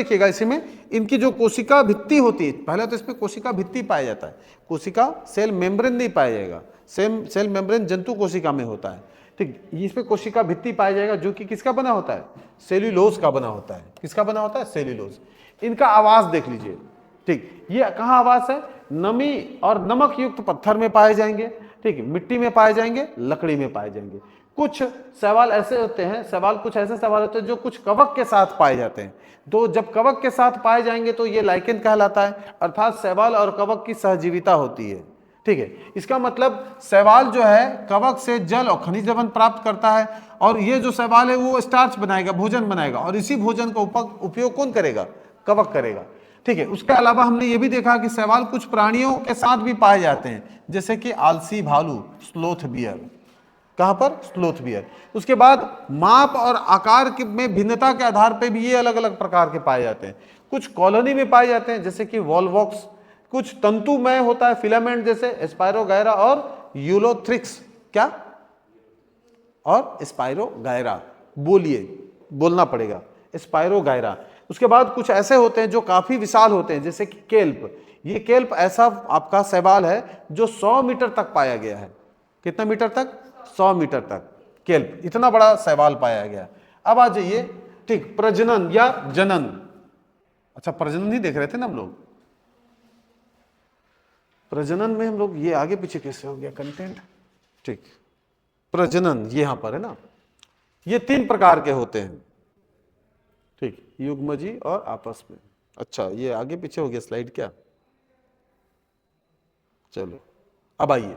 देखिएगा इसी में इनकी जो कोशिका भित्ति होती है, पहले तो इसमें कोशिका भित्ति पाया जाता है, कोशिका सेल मेम्ब्रेन नहीं पाया जाएगा, सेल मेम्ब्रेन जंतु कोशिका में होता है, ठीक। इसमें कोशिका भित्ति पाया जाएगा जो कि किसका बना होता है, सेल्यूलोज का बना होता है। किसका बना होता है, सेल्यूलोज। इनका आवास देख लीजिए, ठीक। ये कहाँ आवास है, नमी और नमक युक्त पत्थर में पाए जाएंगे, ठीक, मिट्टी में पाए जाएंगे, लकड़ी में पाए जाएंगे। कुछ शैवाल ऐसे होते हैं, कुछ ऐसे शैवाल होते हैं जो कुछ कवक के साथ पाए जाते हैं। तो जब कवक के साथ पाए जाएंगे तो ये लाइकेन कहलाता है, अर्थात शैवाल और कवक की सहजीविता होती है, ठीक है। इसका मतलब शैवाल जो है कवक से जल और खनिज लवण प्राप्त करता है, और ये जो शैवाल है वो स्टार्च बनाएगा, भोजन बनाएगा, और इसी भोजन का उपयोग कौन करेगा, कवक करेगा, ठीक है। उसके अलावा हमने ये भी देखा कि शैवाल कुछ प्राणियों के साथ भी पाए जाते हैं, जैसे कि आलसी भालू, स्लोथ बियर। कहां पर, स्लोथ बियर। उसके बाद माप और आकार में भिन्नता के आधार पर भी ये अलग अलग प्रकार के पाए जाते हैं। कुछ कॉलोनी में पाए जाते हैं जैसे कि वॉलवॉक्स, कुछ तंतुमय होता है फिलामेंट जैसे स्पाइरोगायरा और यूलोथ्रिक्स, क्या, और स्पाइरोगायरा, बोलना पड़ेगा, स्पाइरोगायरा। उसके बाद कुछ ऐसे होते हैं जो काफी विशाल होते हैं जैसे कि केल्प। ये केल्प ऐसा आपका शैवाल है जो 100 मीटर तक पाया गया है। कितना मीटर तक, 100 मीटर तक केल्प, इतना बड़ा शैवाल पाया गया। अब आ जाइए, ठीक, प्रजनन या जनन। अच्छा, प्रजनन ही देख रहे थे ना हम लोग, प्रजनन में हम लोग ये आगे पीछे कैसे हो गया कंटेंट, ठीक। प्रजनन ये यहां पर है ना, ये 3 प्रकार के होते हैं, ठीक, युग्मजी और आपस में। अच्छा, ये आगे पीछे हो गया स्लाइड क्या, चलो अब आइए।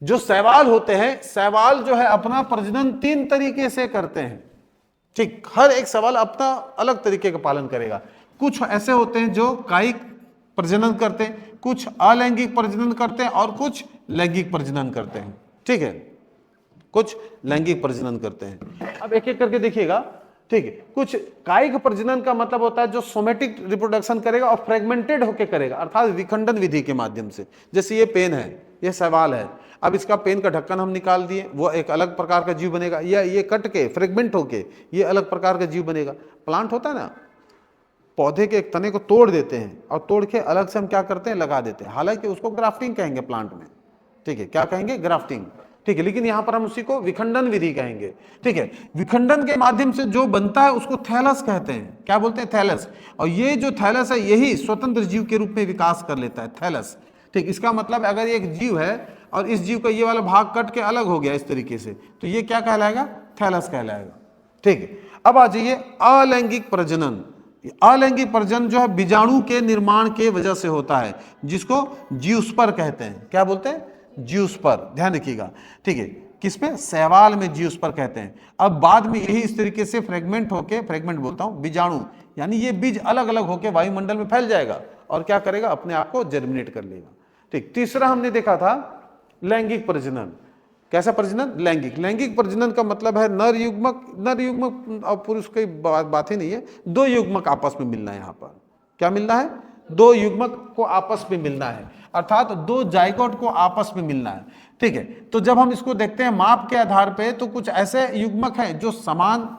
जो शैवाल होते हैं, शैवाल जो है अपना प्रजनन 3 तरीके से करते हैं, ठीक। हर एक शैवाल अपना अलग तरीके का पालन करेगा। कुछ ऐसे होते हैं जो कायिक प्रजनन करते हैं, कुछ अलैंगिक प्रजनन करते हैं, और कुछ लैंगिक प्रजनन करते हैं, ठीक है, कुछ लैंगिक प्रजनन करते हैं। अब एक एक करके देखिएगा, ठीक है। कुछ कायिक प्रजनन का मतलब होता है जो सोमेटिक रिप्रोडक्शन करेगा और फ्रेगमेंटेड होकर करेगा, अर्थात विखंडन विधि के माध्यम से। जैसे ये पेन है, ये शैवाल है, अब इसका पेन का ढक्कन हम निकाल दिए, वो एक अलग प्रकार का जीव बनेगा, या ये कट के फ्रेगमेंट होके ये अलग प्रकार का जीव बनेगा। प्लांट होता है ना, पौधे के एक तने को तोड़ देते हैं और तोड़ के अलग से हम क्या करते हैं, लगा देते हैं, हालांकि उसको ग्राफ्टिंग कहेंगे प्लांट में, ठीक है, क्या कहेंगे, ग्राफ्टिंग, ठीक है। लेकिन यहां पर हम उसी को विखंडन विधि कहेंगे, ठीक है। विखंडन के माध्यम से जो बनता है उसको थैलस कहते हैं, क्या बोलते हैं, थैलस। और ये जो थैलस है यही स्वतंत्र जीव के रूप में विकास कर लेता है, थैलस, ठीक। इसका मतलब अगर एक जीव है और इस जीव का ये वाला भाग कट के अलग हो गया इस तरीके से, तो ये क्या कहलाएगा, थैलस कहलाएगा, ठीक है। अब आ जाइए अलैंगिक प्रजनन। अलैंगिक प्रजनन जो है बीजाणु के निर्माण के वजह से होता है, जिसको जियोस्पर कहते हैं, क्या बोलते हैं, जियोस्पर, ध्यान रखिएगा, ठीक है। किसमें, शैवाल में जियोस्पर कहते हैं। अब बाद में यही इस तरीके से फ्रेगमेंट होके, फ्रेगमेंट बोलता हूं, बीजाणु, यानी ये बीज अलग अलग होके वायुमंडल में फैल जाएगा और क्या करेगा, अपने आप को जर्मिनेट कर लेगा, ठीक। तीसरा हमने देखा था लैंगिक प्रजनन। कैसा प्रजनन, लैंगिक। लैंगिक प्रजनन का मतलब है नर युग्मक और पुरुष की बात ही नहीं है, 2 युग्मक आपस में मिलना है। यहाँ पर क्या मिलना है, 2 युग्मक को आपस में मिलना है, अर्थात 2 जाइगोट को आपस में मिलना है, ठीक है। तो जब हम इसको देखते हैं माप के आधार पे, तो कुछ ऐसे युग्मक हैं जो समान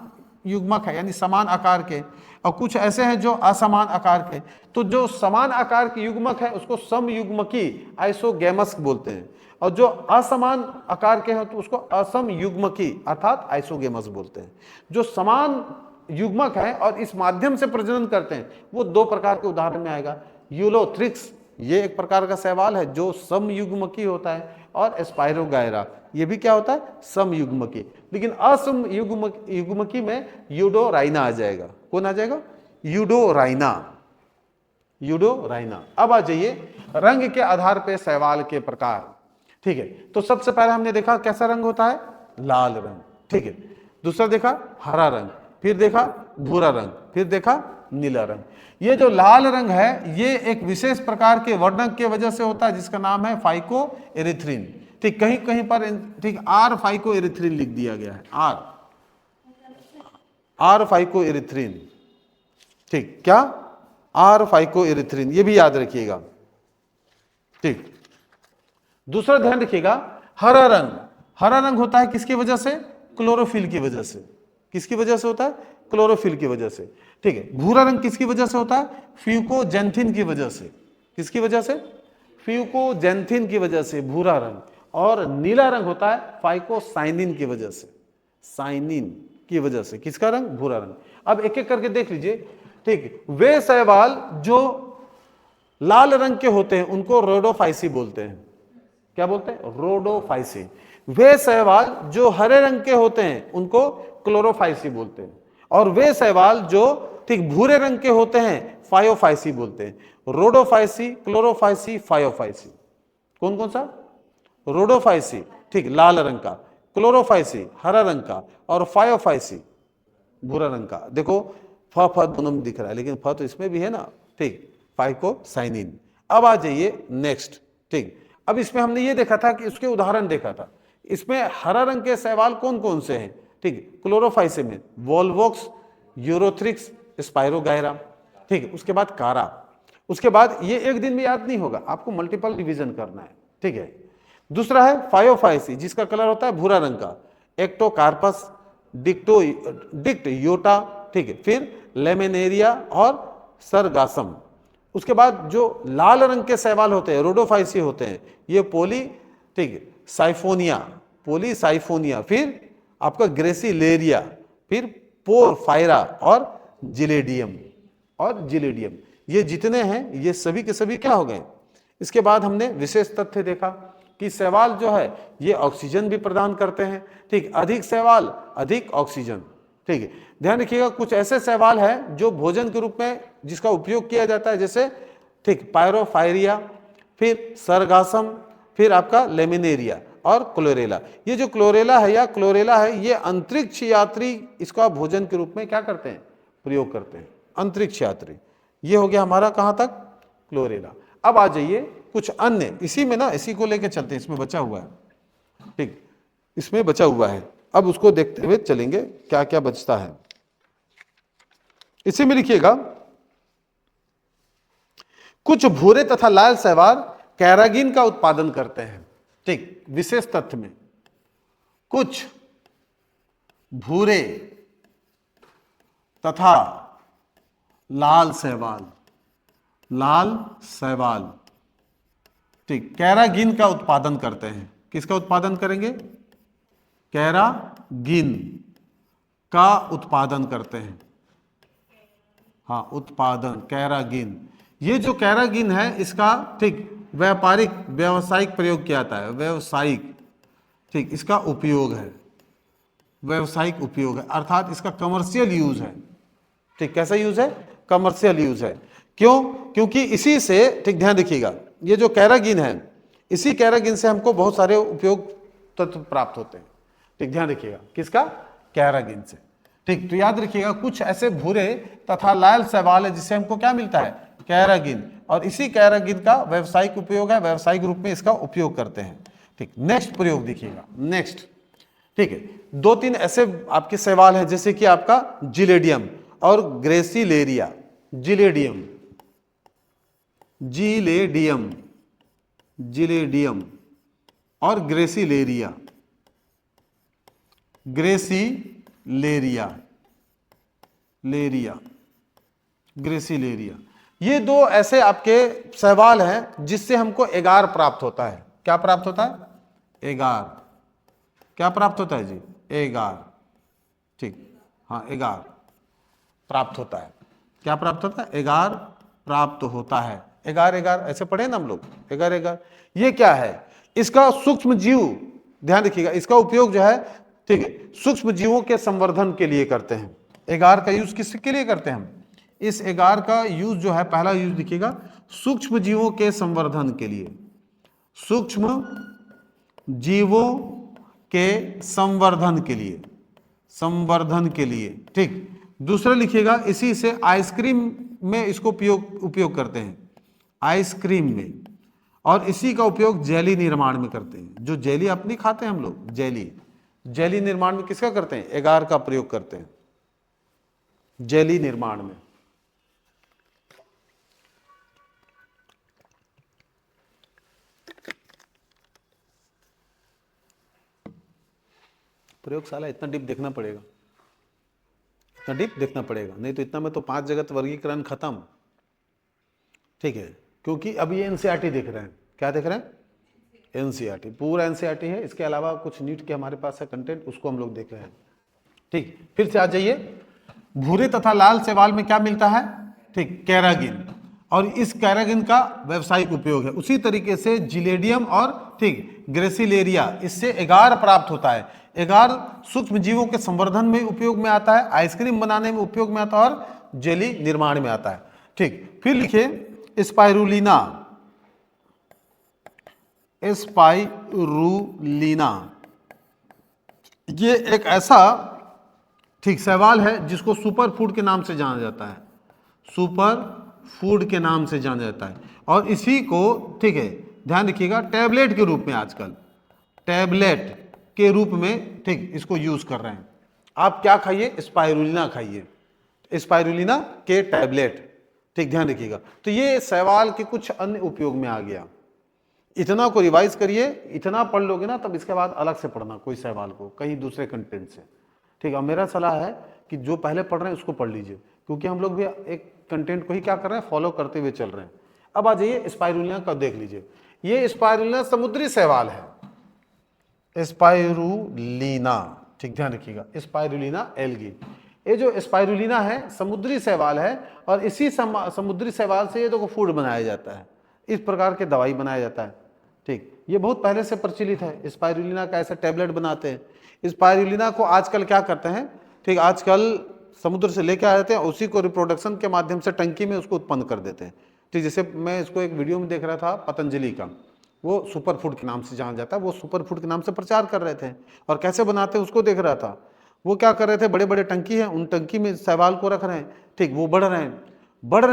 युग्मक है यानी समान आकार के, और कुछ ऐसे हैं जो असमान आकार के। तो जो समान आकार के युग्मक है उसको समयुग्मकी आइसोगेमस बोलते हैं, और जो असमान आकार के हैं तो उसको असमयुग्मकी अर्थात आइसोगेमस बोलते हैं। जो समान युग्मक है और इस माध्यम से प्रजनन करते हैं वो 2 प्रकार के उदाहरण में आएगा। यूलोथ्रिक्स, ये एक प्रकार का शैवाल है जो समयुग्मकी होता है, और स्पाइरोगायरा, ये भी क्या होता है, समयुग्मकी। लेकिन असमयुग्मकी में यूडोराइना आ जाएगा। कौन आ जाएगा, यूडोराइना, यूडोराइना। अब आ जाइए रंग के आधार पे शैवाल के प्रकार, ठीक है। तो सबसे पहले हमने देखा कैसा रंग होता है, लाल रंग, ठीक है। दूसरा देखा हरा रंग, फिर देखा भूरा रंग, फिर देखा नीला रंग। ये जो लाल रंग है ये एक विशेष प्रकार के वर्णक के वजह से होता है जिसका नाम है फाइको एरिथ्रिन, ठीक। कहीं कहीं पर, ठीक, आर फाइको एरिथ्रिन लिख दिया गया है, आर फाइको एरिथ्रिन, ठीक, क्या, आर फाइको एरिथ्रिन, ये भी याद रखिएगा, ठीक। दूसरा ध्यान रखिएगा हरा रंग होता है किसकी वजह से, क्लोरोफिल की वजह से। किसकी वजह से होता है, क्लोरोफिल की वजह से। ठीक है, भूरा रंग किसकी वजह से होता है? फ्यूकोजेंथिन की वजह से। किसकी वजह से? फ्यूकोजेंथिन की वजह से भूरा रंग। और नीला रंग होता है फाइकोसाइनिन की वजह से, साइनिन की वजह से। किसका रंग? भूरा रंग। अब एक एक करके देख लीजिए। ठीक, वे शैवाल जो लाल रंग के होते हैं उनको रोडोफाइसी बोलते हैं। क्या बोलते हैं? रोडोफाइसी। वे शैवाल जो हरे रंग के होते हैं उनको क्लोरोफाइसी बोलते हैं। और वे शैवाल जो ठीक भूरे रंग के होते हैं फायोफाइसी बोलते हैं। Rhodophyceae, Chlorophyceae, Phaeophyceae. कौन कौन सा? रोडोफाइसी ठीक लाल रंग का, क्लोरोफाइसी हरा रंग का, और फायोफाइसी भूरा रंग का। देखो फ फ दोनों में दिख रहा है, लेकिन फ तो इसमें भी है ना। ठीक, फाइकोसाइनिन। अब आ जाइए नेक्स्ट। ठीक, अब इसमें हमने ये देखा था कि उसके उदाहरण देखा था। इसमें हरा रंग के शैवाल कौन कौन से हैं? ठीक, क्लोरोफाइसी में वोल्वोक्स, यूरोथ्रिक्स, स्पाइरोगायरा। ठीक, उसके बाद कारा। उसके बाद ये एक दिन में याद नहीं होगा, आपको मल्टीपल रिवीजन करना है। ठीक है, दूसरा है फायोफाइसी जिसका कलर होता है भूरा रंग का, एक्टोकार्पस, डिक्ट योटा। ठीक है, फिर लेमिनेरिया और सरगासम। उसके बाद जो लाल रंग के शैवाल होते हैं रोडोफाइसी होते हैं, ये पोलीसाइफोनिया, फिर आपका ग्रेसिलेरिया, फिर पोरफायरा और जिलेडियम। ये जितने हैं ये सभी के सभी क्या हो गए? इसके बाद हमने विशेष तथ्य देखा कि शैवाल जो है ये ऑक्सीजन भी प्रदान करते हैं। ठीक, अधिक शैवाल अधिक ऑक्सीजन। ठीक है, ध्यान रखिएगा कुछ ऐसे शैवाल हैं जो भोजन के रूप में जिसका उपयोग किया जाता है, जैसे ठीक पायरोफायरिया, फिर सरगासम, फिर आपका लेमिनेरिया और क्लोरेला। ये जो क्लोरेला है ये अंतरिक्ष यात्री इसका भोजन के रूप में क्या करते हैं? प्रयोग करते हैं, अंतरिक्ष यात्री। ये हो गया हमारा कहां तक? क्लोरेला। अब आ जाइए कुछ अन्य, इसी में ना इसी को लेके चलते हैं, इसमें बचा हुआ है। ठीक, इसमें बचा हुआ है, अब उसको देखते हुए चलेंगे क्या क्या बचता है। इसी में लिखिएगा कुछ भूरे तथा लाल शैवाल कैरागिन का उत्पादन करते हैं। ठीक, विशेष तथ्य में कुछ भूरे तथा लाल शैवाल ठीक कैरागिन का उत्पादन करते हैं। किसका उत्पादन करेंगे? कैरागिन का उत्पादन करते हैं। हाँ, उत्पादन कैरागिन। ये जो कैरागिन है इसका ठीक व्यावसायिक प्रयोग किया जाता है। व्यावसायिक ठीक इसका उपयोग है, व्यावसायिक उपयोग है, अर्थात इसका कमर्शियल यूज है। ठीक, कैसा यूज है? कमर्शियल यूज है। क्यों? क्योंकि इसी से ठीक ध्यान रखिएगा, ये जो कैरागिन है इसी कैरागिन से हमको बहुत सारे उपयोग तत्व प्राप्त होते हैं। ठीक, ध्यान रखिएगा किसका? कैरागिन से। ठीक, तो याद रखिएगा कुछ ऐसे भूरे तथा लाल शैवाल है जिससे हमको क्या मिलता है? कैरागिन। और इसी कैरागिन का व्यावसायिक उपयोग है, व्यावसायिक रूप में इसका उपयोग करते हैं। ठीक, नेक्स्ट प्रयोग देखिएगा। नेक्स्ट ठीक है, दो तीन ऐसे आपके शैवाल हैं जैसे कि आपका जिलेडियम और ग्रेसिलेरिया। जिलेडियम और ग्रेसिलेरिया। ये दो ऐसे आपके शैवाल हैं जिससे हमको एगार प्राप्त होता है। क्या प्राप्त होता है? एगार। क्या प्राप्त होता है जी? एगार। ठीक, हाँ, एगार प्राप्त होता है। क्या प्राप्त होता है? एगार प्राप्त होता है। एगार ऐसे पढ़े ना हम लोग, एगार। ये क्या है? इसका सूक्ष्म जीव, ध्यान रखिएगा, इसका उपयोग जो है ठीक है सूक्ष्म जीवों के संवर्धन के लिए करते हैं। एगार का यूज किसके लिए करते हैं हम? इस एगार का यूज जो है, पहला यूज देखिएगा, सूक्ष्म जीवों के संवर्धन के लिए। सूक्ष्म जीवों के संवर्धन के लिए। ठीक, दूसरा लिखिएगा, इसी से आइसक्रीम में इसको उपयोग करते हैं, आइसक्रीम में। और इसी का उपयोग जेली निर्माण में करते हैं। जो जेली आप नहीं खाते हैं हम लोग, जेली निर्माण में किसका करते हैं? एगार का प्रयोग करते हैं जेली निर्माण में। प्रयोगशाला इतना डीप देखना पड़ेगा। इतना डीप देखना पड़ेगा, नहीं तो इतना में तो 5 जगत वर्गीकरण खत्म। ठीक है, क्योंकि अब ये एनसीईआरटी देख रहे हैं। क्या देख रहे हैं? एनसीईआरटी, पूरा एनसीईआरटी है। इसके अलावा कुछ नीट के हमारे पास है कंटेंट, उसको हम लोग देख रहे हैं। ठीक, फिर से आ जाइए। भूरे तथा लाल शैवाल में क्या मिलता है? ठीक, कैरागिन, और इस कैरागिन का व्यावसायिक उपयोग है। उसी तरीके से जिलेडियम और ठीक ग्रेसिलेरिया, इससे एगार प्राप्त होता है। एगार सूक्ष्म जीवों के संवर्धन में उपयोग में आता है, आइसक्रीम बनाने में उपयोग में आता है और जेली निर्माण में आता है। ठीक, फिर लिखिए स्पाइरुलिना। स्पाइरुलिना ये एक ऐसा ठीक शैवाल है जिसको सुपर फूड के नाम से जाना जाता है। सुपर फूड के नाम से जाना जाता है, और इसी को ठीक है ध्यान रखिएगा टैबलेट के रूप में, आजकल टैबलेट के रूप में ठीक इसको यूज कर रहे हैं। आप क्या खाइए? स्पाइरुलिना खाइए, स्पाइरुलिना के टैबलेट। ठीक, ध्यान रखिएगा। तो ये शैवाल के कुछ अन्य उपयोग में आ गया। इतना को रिवाइज करिए, इतना पढ़ लोगे ना, तब इसके बाद अलग से पढ़ना कोई शैवाल को कहीं दूसरे कंटेंट से। ठीक है, मेरा सलाह है कि जो पहले पढ़ रहे हैं उसको पढ़ लीजिए, क्योंकि हम लोग भी एक कंटेंट को ही क्या कर रहे हैं? फॉलो करते हुए चल रहे हैं। अब आ जाइए स्पाइरुलिना का देख लीजिए। ये स्पाइरुलिना समुद्री शैवाल है, स्पाइरुलिना। ठीक, ध्यान रखिएगा, स्पाइरुलिना एल्गी। ये जो स्पाइरुलिना है समुद्री शैवाल है, और इसी समुद्री शैवाल से ये देखो फूड बनाया जाता है, इस प्रकार के दवाई बनाया जाता है। ठीक, ये बहुत पहले से प्रचलित है। स्पाइरुलिना का ऐसा टैबलेट बनाते हैं। स्पाइरुलिना को आजकल क्या करते हैं? ठीक, आजकल समुद्र से लेके आ जाते हैं, उसी को रिप्रोडक्शन के माध्यम से टंकी में उसको उत्पन्न कर देते हैं। ठीक, जैसे मैं इसको एक वीडियो में देख रहा था पतंजलि का, वो सुपर फूड के नाम से जाना जाता है, वो सुपर फूड के नाम से प्रचार कर रहे थे, और कैसे बनाते हैं उसको देख रहा था। वो क्या कर रहे थे? बड़े बड़े टंकी है, उन टंकी में शैवाल को रख रहे हैं। ठीक, वो बढ़ रहे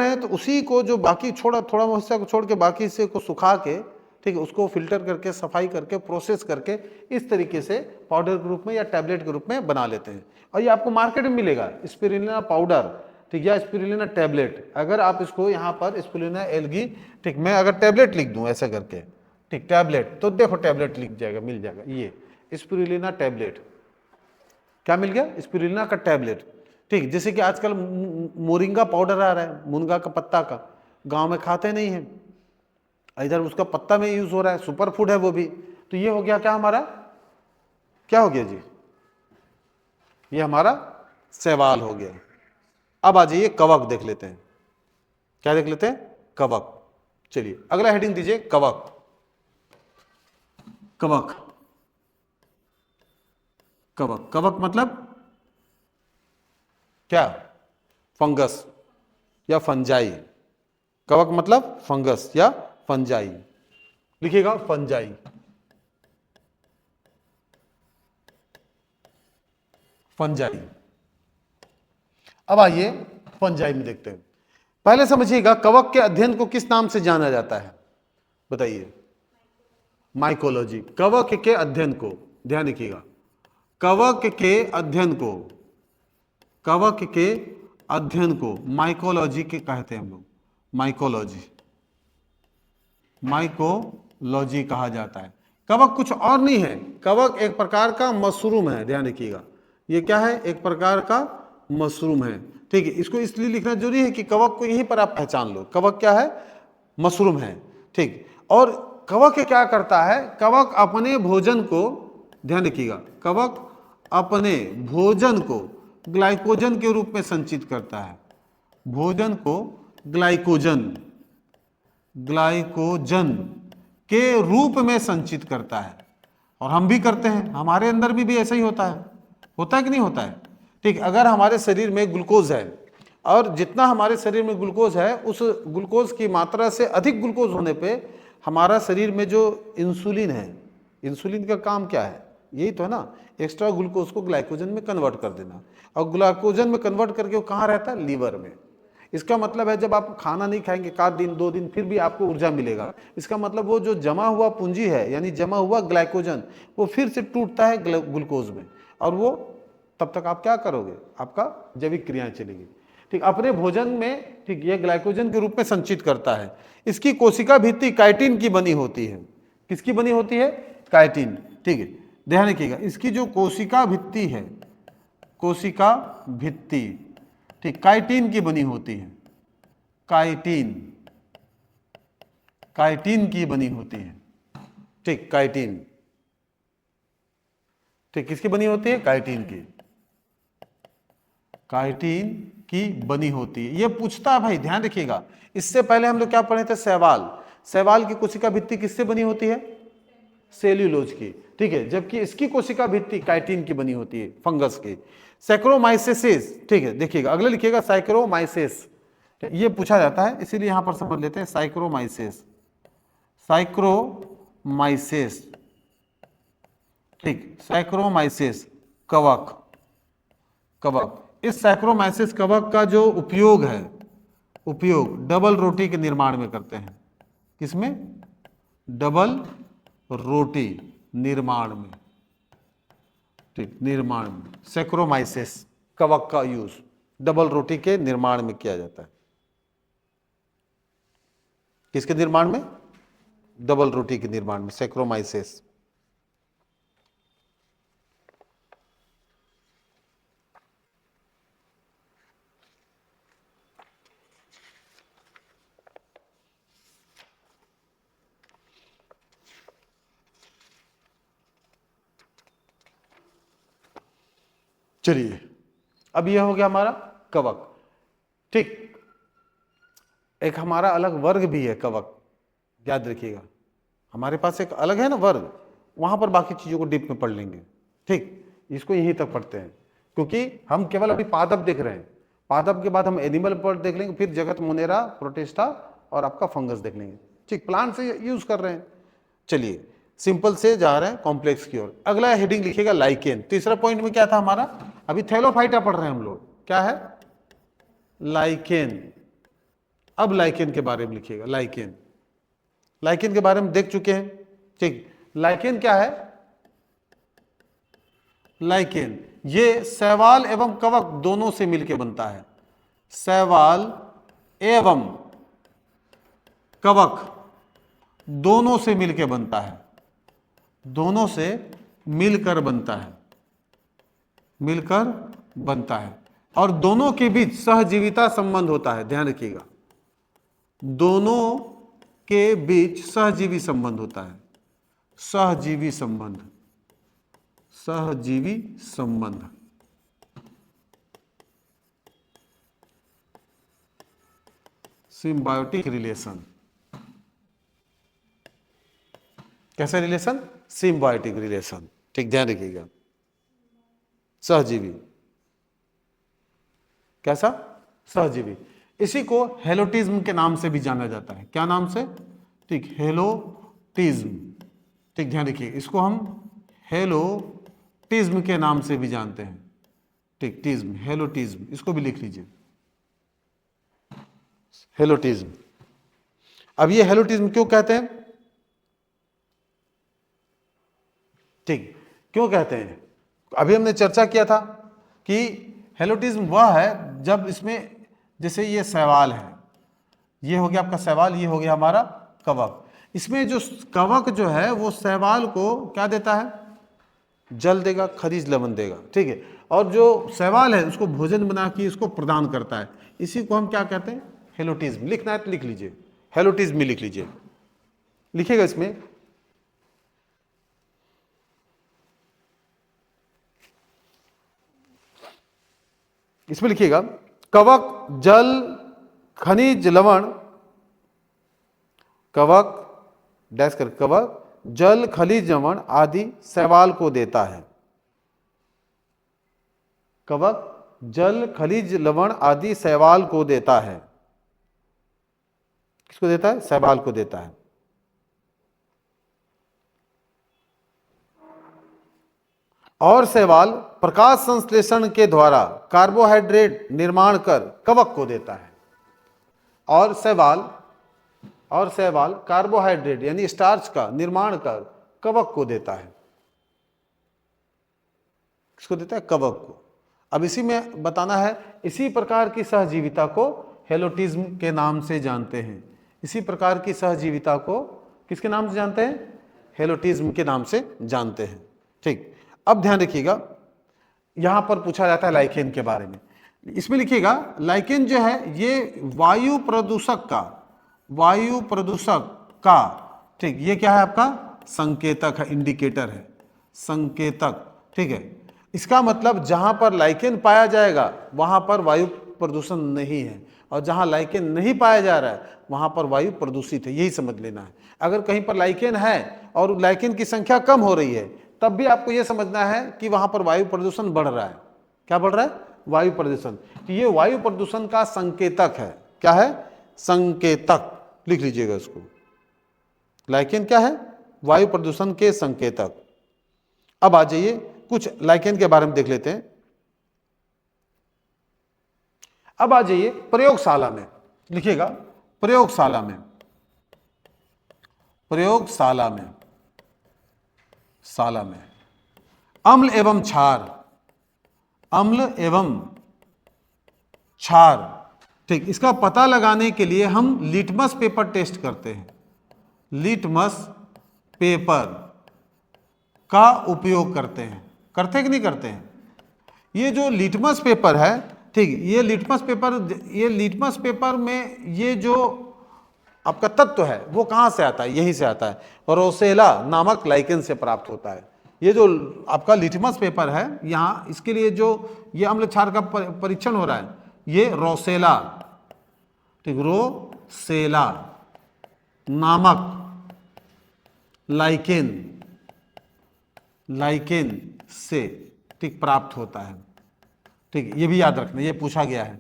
हैं, तो उसी को जो बाकी थोड़ा हिस्सा को छोड़ के बाकी हिस्से को सुखा के ठीक है उसको फिल्टर करके, सफाई करके, प्रोसेस करके इस तरीके से पाउडर के रूप में या टैबलेट के रूप में बना लेते हैं। और ये आपको मार्केट में मिलेगा, स्पिरुलिना पाउडर, ठीक, या स्पिरुलिना टैबलेट। अगर आप इसको यहाँ पर स्पिरुलिना एल्गी, ठीक, मैं अगर टैबलेट लिख दूँ ऐसा करके, ठीक, टैबलेट, तो देखो टैबलेट लिख जाएगा, मिल जाएगा। ये स्पिरुलिना टैबलेट, क्या मिल गया? स्पिरुलिना का टैबलेट। ठीक, जैसे कि आजकल मोरिंगा पाउडर आ रहा है, मुनगा का पत्ता का, गांव में खाते नहीं है, इधर उसका पत्ता में यूज हो रहा है, सुपर फूड है वो भी। तो ये हो गया क्या हमारा? क्या हो गया जी? ये हमारा शैवाल हो गया। अब आ जाइए कवक देख लेते हैं। क्या देख लेते हैं? कवक। चलिए अगला हेडिंग दीजिए, कवक। कवक, कवक, कवक मतलब क्या? फंगस या फंजाई। कवक मतलब फंगस या फंजाई। लिखिएगा फंजाई, फंजाई। अब आइए फंजाई में देखते हैं। पहले समझिएगा कवक के अध्ययन को किस नाम से जाना जाता है? बताइए। माइकोलॉजी। कवक के अध्ययन को, ध्यान रखिएगा, कवक के अध्ययन को, कवक के अध्ययन को माइकोलॉजी के कहते हैं हम लोग। माइकोलॉजी, माइकोलॉजी कहा जाता है। कवक कुछ और नहीं है, कवक एक प्रकार का मशरूम है। ध्यान रखिएगा, ये क्या है? एक प्रकार का मशरूम है। ठीक है, इसको इसलिए लिखना जरूरी है कि कवक को यहीं पर आप पहचान लो। कवक क्या है? मशरूम है। ठीक, और कवक क्या करता है? कवक अपने भोजन को, ध्यान रखिएगा, कवक अपने भोजन को ग्लाइकोजन के रूप में संचित करता है। भोजन को ग्लाइकोजन, ग्लाइकोजन के रूप में संचित करता है। और हम भी करते हैं, हमारे अंदर भी ऐसा ही होता है कि नहीं होता है? ठीक, अगर हमारे शरीर में ग्लूकोज है, और जितना हमारे शरीर में ग्लूकोज है, उस ग्लूकोज की मात्रा से अधिक ग्लूकोज होने पे हमारा शरीर में जो इंसुलिन है, इंसुलिन का काम क्या है? यही तो है ना, एक्स्ट्रा ग्लूकोज को ग्लाइकोजन में कन्वर्ट कर देना। और ग्लाइकोजन में कन्वर्ट करके वो कहाँ रहता है? लीवर में। इसका मतलब है जब आप खाना नहीं खाएंगे 1 दिन 2 दिन, फिर भी आपको ऊर्जा मिलेगा। इसका मतलब वो जो जमा हुआ पूंजी है, यानी जमा हुआ ग्लाइकोजन, वो फिर से टूटता है ग्लूकोज में, और वो तब तक आप क्या करोगे? आपका जैविक क्रियाएं चलेगी। ठीक, अपने भोजन में, ठीक, ये ग्लाइकोजन के रूप में संचित करता है। इसकी कोशिका भित्ति काइटिन की बनी होती है। किसकी बनी होती है? काइटिन। ठीक है, ध्यान रखिएगा, इसकी जो कोशिका भित्ति है, कोशिका भित्ति, ठीक, काइटिन की बनी होती है, काइटिन, काइटिन की बनी होती है, ठीक, काइटिन, ठीक, किसकी बनी होती है? काइटिन की, काइटिन की बनी होती है। ये पूछता है भाई, ध्यान रखिएगा। इससे पहले हम लोग क्या पढ़े थे? शैवाल, शैवाल की कोशिका भित्ति किससे बनी होती है? सेल्यूलोज की, ठीक है, जबकि इसकी कोशिका भित्ति काइटिन की बनी होती है, फंगस की। सैक्रोमाइसेसिस, ठीक है, देखिएगा अगले लिखिएगा साइक्रोमाइसेस, ये पूछा जाता है इसीलिए यहां पर समझ लेते हैं साइक्रोमाइसेस, साइक्रोमाइसेस, ठीक, साइक्रोमाइसेस कवक, कवक। इस साइक्रोमाइसेस कवक का जो उपयोग है, उपयोग डबल रोटी के निर्माण में करते हैं। किसमें? डबल रोटी निर्माण में, ठीक, निर्माण में सैक्रोमाइसेस कवक का यूज डबल रोटी के निर्माण में किया जाता है। किसके निर्माण में? डबल रोटी के निर्माण में, सैक्रोमाइसेस। चलिए, अब यह हो गया हमारा कवक, ठीक। एक हमारा अलग वर्ग भी है कवक, याद रखिएगा, हमारे पास एक अलग है ना वर्ग, वहां पर बाकी चीजों को डीप में पढ़ लेंगे, ठीक। इसको यहीं तक पढ़ते हैं क्योंकि हम केवल अभी पादप देख रहे हैं, पादप के बाद हम एनिमल पर देख लेंगे, फिर जगत मोनेरा, प्रोटिस्टा और आपका फंगस देख लेंगे, ठीक। प्लांट से यूज कर रहे हैं। चलिए, सिंपल से जा रहे हैं कॉम्प्लेक्स की ओर। अगला हेडिंग लिखिएगा लाइकेन। तीसरा पॉइंट में क्या था हमारा? अभी थैलोफाइटा पढ़ रहे हैं हम लोग, क्या है? लाइकेन। अब लाइकेन के बारे में लिखिएगा, लाइकेन, लाइकेन के बारे में देख चुके हैं, ठीक। लाइकेन क्या है? लाइकेन ये शैवाल एवं कवक दोनों से मिलकर बनता है, शैवाल एवं कवक दोनों से मिलकर बनता है, दोनों से मिलकर बनता है, मिलकर बनता है, और दोनों के बीच सहजीविता संबंध होता है। ध्यान रखिएगा, दोनों के बीच सहजीवी संबंध होता है, सहजीवी संबंध, सहजीवी संबंध, सिम्बायोटिक रिलेशन। कैसा रिलेशन? सिम्बायोटिक रिलेशन, ठीक, ध्यान रखिएगा। सहजीवी, कैसा? सहजीवी। इसी को हेलोटिज्म के नाम से भी जाना जाता है। क्या नाम से? ठीक, हेलोटिज्म, ठीक, ध्यान रखिए, इसको हम हेलोटिज्म के नाम से भी जानते हैं, ठीक, टिज्म, हेलोटिज्म, इसको भी लिख लीजिए, हेलोटिज्म। अब ये हेलोटिज्म क्यों कहते हैं? ठीक, क्यों कहते हैं? अभी हमने चर्चा किया था कि हेलोटिज्म वह है जब इसमें, जैसे ये शैवाल है, ये हो गया आपका शैवाल, ये हो गया हमारा कवक, इसमें जो कवक जो है वो शैवाल को क्या देता है? जल देगा, खनिज लवण देगा, ठीक है, और जो शैवाल है उसको भोजन बना के इसको प्रदान करता है। इसी को हम क्या कहते हैं? हेलोटिज्म। लिखना है तो लिख लीजिए, हेलोटिज्म भी लिख लीजिए, लिखिएगा इसमें, इसमें लिखिएगा कवक जल खनिज लवण, कवक डैश कर, कवक जल खनिज लवण आदि शैवाल को देता है, कवक जल खनिज लवण आदि शैवाल को देता है। किसको देता है? शैवाल को देता है। और शैवाल प्रकाश संश्लेषण के द्वारा कार्बोहाइड्रेट निर्माण कर कवक को देता है। और शैवाल कार्बोहाइड्रेट यानी स्टार्च का निर्माण कर कवक को देता है। किसको देता है? कवक को। अब इसी में बताना है, इसी प्रकार की सहजीविता को हेलोटिज्म के नाम से जानते हैं। इसी प्रकार की सहजीविता को किसके नाम से जानते हैं? हेलोटिज्म के नाम से जानते हैं, ठीक। अब ध्यान रखिएगा, यहां पर पूछा जाता है लाइकेन के बारे में। इसमें लिखिएगा लाइकेन जो है ये वायु प्रदूषक का, ठीक, ये क्या है आपका संकेतक है, इंडिकेटर है, संकेतक, ठीक है। इसका मतलब जहां पर लाइकेन पाया जाएगा वहां पर वायु प्रदूषण नहीं है, और जहां लाइकेन नहीं पाया जा रहा है वहां पर वायु प्रदूषित है, यही समझ लेना है। अगर कहीं पर लाइकेन है और लाइकेन की संख्या कम हो रही है तब भी आपको यह समझना है कि वहां पर वायु प्रदूषण बढ़ रहा है। क्या बढ़ रहा है? वायु प्रदूषण। तो ये वायु प्रदूषण का संकेतक है। क्या है? संकेतक। लिख लीजिएगा इसको। लाइकेन क्या है? वायु प्रदूषण के संकेतक। अब आ जाइए कुछ लाइकेन के बारे में देख लेते हैं। अब आ जाइए प्रयोगशाला में। लिखिएगा प्रयोगशाला में, प्रयोगशाला में, शाला में अम्ल एवं क्षार, अम्ल एवं क्षार, ठीक, इसका पता लगाने के लिए हम लिटमस पेपर टेस्ट करते हैं। लिटमस पेपर का उपयोग करते हैं। करते हैं कि नहीं करते हैं? ये जो लिटमस पेपर है, ठीक, ये लिटमस पेपर में ये जो आपका तत्व है वो कहां से आता है? यहीं से आता है, और रोसेला नामक लाइकेन से प्राप्त होता है। ये जो आपका लिटमस पेपर है, यहाँ इसके लिए जो ये अम्ल क्षार का परीक्षण हो रहा है, ये रोसेला, ठीक, रोसेला नामक लाइकेन से, ठीक, प्राप्त होता है। ठीक, ये भी याद रखना, ये पूछा गया है।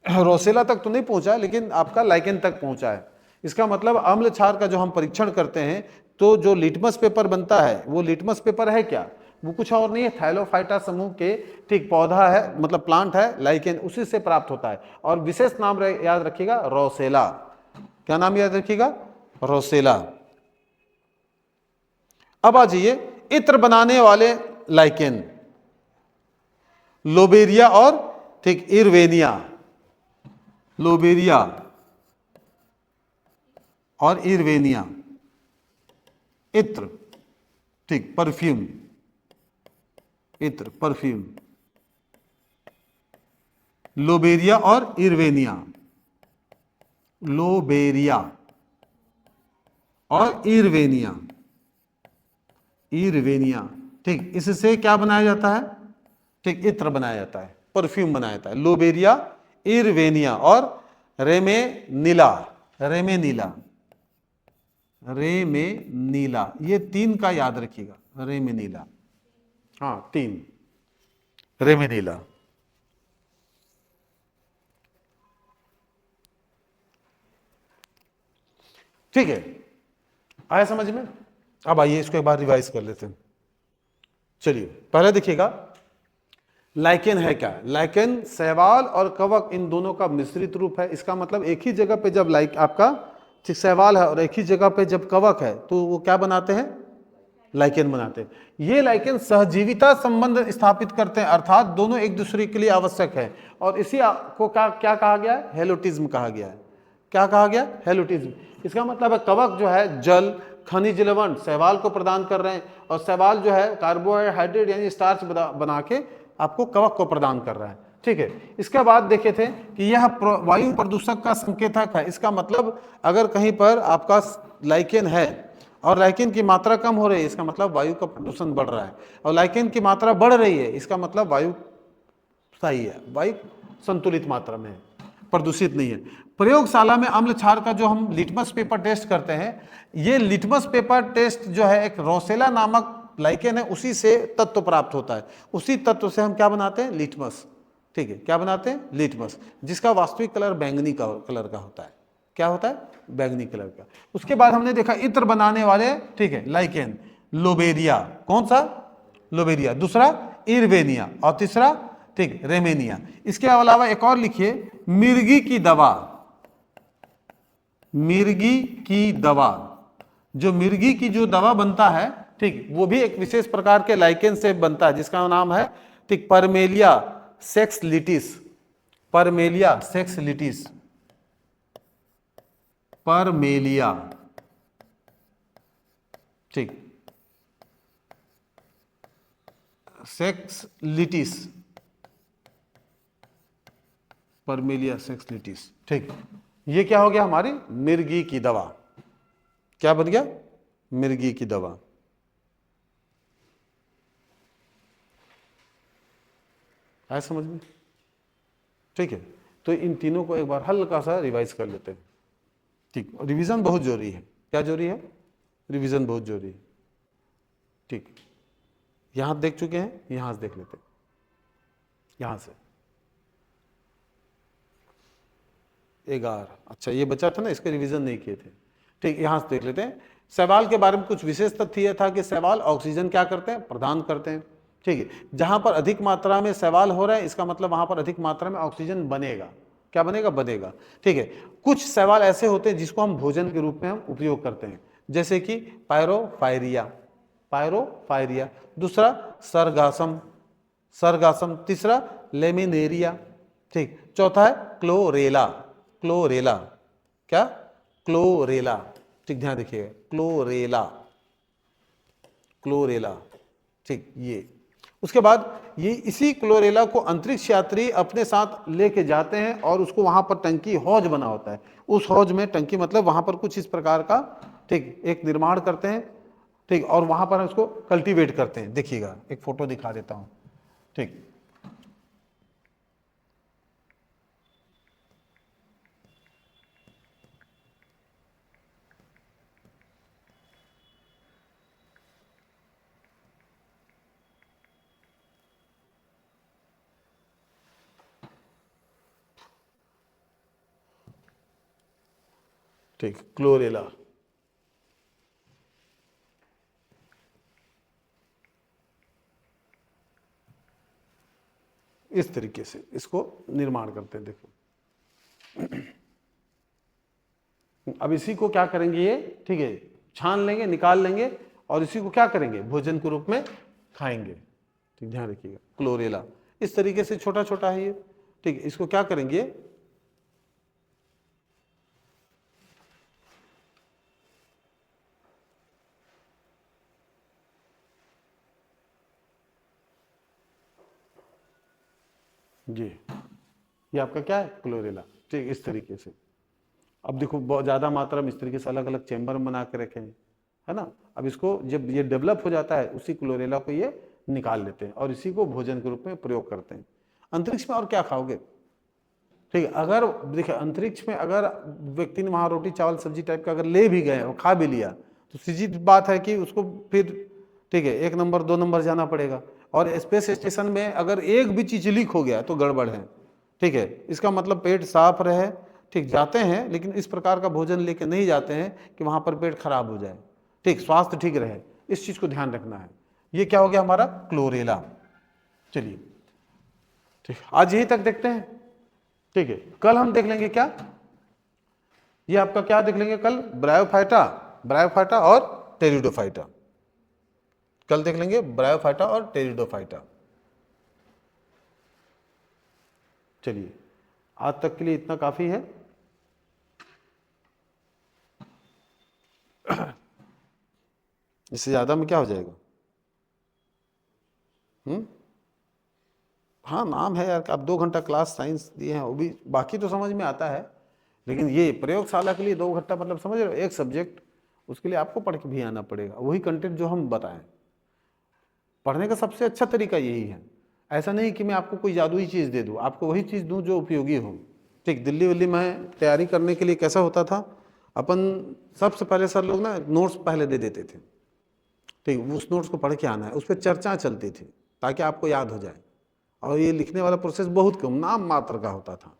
रोसेला तक तो नहीं पहुंचा लेकिन आपका लाइकेन तक पहुंचा है। इसका मतलब अम्ल क्षार का जो हम परीक्षण करते हैं तो जो लिटमस पेपर बनता है वो लिटमस पेपर है क्या? वो कुछ और नहीं है, थैलोफाइटा समूह के, ठीक, पौधा है, मतलब प्लांट है लाइकेन, उसी से प्राप्त होता है। और विशेष नाम याद रखिएगा, रोसेला। क्या नाम याद रखिएगा? रोसेला। अब आ जाइए इत्र बनाने वाले लाइकेन, लोबेरिया और, ठीक, इरवेनिया, लोबेरिया और इरवेनिया। इत्र, ठीक, परफ्यूम, इत्र, परफ्यूम, लोबेरिया और इरवेनिया, लोबेरिया और इरवेनिया, इरवेनिया, ठीक, इससे क्या बनाया जाता है? ठीक, इत्र बनाया जाता है, परफ्यूम बनाया जाता है। लोबेरिया, इरवेनिया और रेमेनिला, रेमेनिला, रेमेनिला, ये तीन का याद रखिएगा, रेमेनिला, हाँ, तीन, रेमेनिला। ठीक है, आया समझ में? अब आइए इसको एक बार रिवाइज कर लेते हैं। चलिए पहले देखिएगा लाइकेन है क्या। लाइकेन शैवाल और कवक इन दोनों का मिश्रित रूप है। इसका मतलब एक ही जगह पे जब आपका, ठीक, शैवाल है और एक ही जगह पे जब कवक है तो वो क्या बनाते हैं? लाइकेन बनाते हैं। ये लाइकेन सहजीविता संबंध स्थापित करते हैं, अर्थात दोनों एक दूसरे के लिए आवश्यक है। और इसी को क्या कहा गया है? हेलोटिज्म कहा गया है। क्या कहा गया? हेलोटिज्म। इसका मतलब है कवक जो है जल, खनिज लवण शैवाल को प्रदान कर रहे हैं, और शैवाल जो है कार्बोहाइड्रेट यानी स्टार्च बना के आपको कवक को प्रदान कर रहा है। ठीक है, इसके बाद देखे थे कि यह वायु प्रदूषक का संकेतक है। इसका मतलब अगर कहीं पर आपका लाइकेन है और लाइकेन की मात्रा कम हो रही है, इसका मतलब वायु का प्रदूषण बढ़ रहा है, और लाइकेन की मात्रा बढ़ रही है, इसका मतलब वायु सही है, वायु संतुलित मात्रा में है, प्रदूषित नहीं है। प्रयोगशाला में अम्ल क्षार का जो हम लिटमस पेपर टेस्ट करते हैं, ये लिटमस पेपर टेस्ट जो है एक रोसेला नामक लाइकेन है, उसी से तत्व प्राप्त होता है। उसी तत्व से हम क्या बनाते हैं? लिटमस। ठीक है, क्या बनाते हैं? लिटमस, जिसका वास्तविक कलर बैंगनी कलर का होता है। क्या होता है? बैंगनी कलर का। उसके बाद हमने देखा इत्र बनाने वाले, ठीक है, लाइकेन, लोबेरिया, कौन सा? लोबेरिया, दूसरा इरवेनिया, और तीसरा, ठीक, रेमेनिया। इसके अलावा एक और लिखिए, मिर्गी की दवा, मिर्गी की दवा, जो मिर्गी की जो दवा बनता है, ठीक, वो भी एक विशेष प्रकार के लाइकेन से बनता है, जिसका नाम है, ठीक, परमेलिया सेक्सलिटिस, परमेलिया सेक्सलिटिस, परमेलिया, ठीक, सेक्स लिटिस, परमेलिया सेक्स लिटिस। ठीक, ये क्या हो गया हमारी मिर्गी की दवा। क्या बन गया? मिर्गी की दवा। आया समझ में? ठीक है, तो इन तीनों को एक बार हल्का सा रिवाइज कर लेते हैं। ठीक, रिवीजन बहुत जरूरी है। क्या जरूरी है? रिवीजन बहुत जरूरी है। ठीक, यहां देख चुके हैं, यहां से देख लेते हैं। यहां से 11, अच्छा ये बचा था ना, इसके रिवीजन नहीं किए थे। ठीक, यहां से देख लेते हैं। शैवाल के बारे में कुछ विशेष तथ्य यह था कि शैवाल ऑक्सीजन क्या करते हैं? प्रदान करते हैं। ठीक है, जहां पर अधिक मात्रा में शैवाल हो रहा है, इसका मतलब वहां पर अधिक मात्रा में ऑक्सीजन बनेगा। क्या बनेगा? बनेगा। ठीक है, कुछ शैवाल ऐसे होते हैं जिसको हम भोजन के रूप में हम उपयोग करते हैं, जैसे कि पायरोफायरिया, पायरोफायरिया। दूसरा सरगासम, सरगासम। तीसरा लेमिनेरिया। ठीक, चौथा है क्लोरेला, क्लोरेला। क्या? क्लोरेला। ठीक, ध्यान देखिएगा, क्लोरेला, क्लोरेला। ठीक, ये उसके बाद ये इसी क्लोरेला को अंतरिक्ष यात्री अपने साथ लेके जाते हैं और उसको वहां पर टंकी हौज बना होता है। उस हौज में टंकी मतलब वहां पर कुछ इस प्रकार का, ठीक, एक निर्माण करते हैं। ठीक, और वहां पर उसको कल्टीवेट करते हैं। देखिएगा, एक फोटो दिखा देता हूं। ठीक, ठीक, क्लोरेला। इस तरीके से इसको निर्माण करते हैं। देखो, अब इसी को क्या करेंगे ये, ठीक है, छान लेंगे, निकाल लेंगे और इसी को क्या करेंगे? भोजन के रूप में खाएंगे। ठीक, ध्यान रखिएगा, क्लोरेला इस तरीके से छोटा छोटा है ये। ठीक, इसको क्या करेंगे? जी, ये आपका क्या है? क्लोरेला। ठीक, इस तरीके से। अब देखो, बहुत ज़्यादा मात्रा में इस तरीके से अलग अलग चैम्बर बना के रखे हैं, है ना। अब इसको जब ये डेवलप हो जाता है, उसी क्लोरेला को ये निकाल लेते हैं और इसी को भोजन के रूप में प्रयोग करते हैं। अंतरिक्ष में और क्या खाओगे? ठीक है, अगर देखिए अंतरिक्ष में अगर व्यक्ति ने वहाँ रोटी चावल सब्जी टाइप का अगर ले भी गए और खा भी लिया, तो सीधी बात है कि उसको फिर, ठीक है, 1 नंबर 2 नंबर जाना पड़ेगा। और स्पेस स्टेशन में अगर एक भी चीज लीक हो गया तो गड़बड़ है। ठीक है, इसका मतलब पेट साफ रहे। ठीक, जाते हैं लेकिन इस प्रकार का भोजन लेके नहीं जाते हैं कि वहां पर पेट खराब हो जाए। ठीक, स्वास्थ्य ठीक रहे, इस चीज को ध्यान रखना है। ये क्या हो गया हमारा? क्लोरेला। चलिए, ठीक, आज यही तक देखते हैं। ठीक है, कल हम देख लेंगे क्या? ये आपका क्या देख लेंगे कल? ब्रायोफाइटा, ब्रायोफाइटा और टेरिडोफाइटा। कल देख लेंगे ब्रायोफाइटा और टेरिडोफाइटा। चलिए, आज तक के लिए इतना काफी है। इससे ज्यादा में क्या हो जाएगा? हाँ, नाम है यार, आप 2 घंटा क्लास साइंस दिए हैं, वो भी बाकी तो समझ में आता है, लेकिन ये प्रयोगशाला के लिए 2 घंटा मतलब समझ रहे हो, एक सब्जेक्ट, उसके लिए आपको पढ़ के भी आना पड़ेगा वही कंटेंट जो हम बताएं। पढ़ने का सबसे अच्छा तरीका यही है। ऐसा नहीं कि मैं आपको कोई जादुई चीज़ दे दूँ, आपको वही चीज़ दूँ जो उपयोगी हो। ठीक, दिल्ली विल्ली में तैयारी करने के लिए कैसा होता था, अपन सबसे पहले सर लोग ना नोट्स पहले दे देते थे। ठीक, उस नोट्स को पढ़ के आना है, उस पर चर्चा चलती थी ताकि आपको याद हो जाए। और ये लिखने वाला प्रोसेस बहुत कम, नाम मात्र का होता था।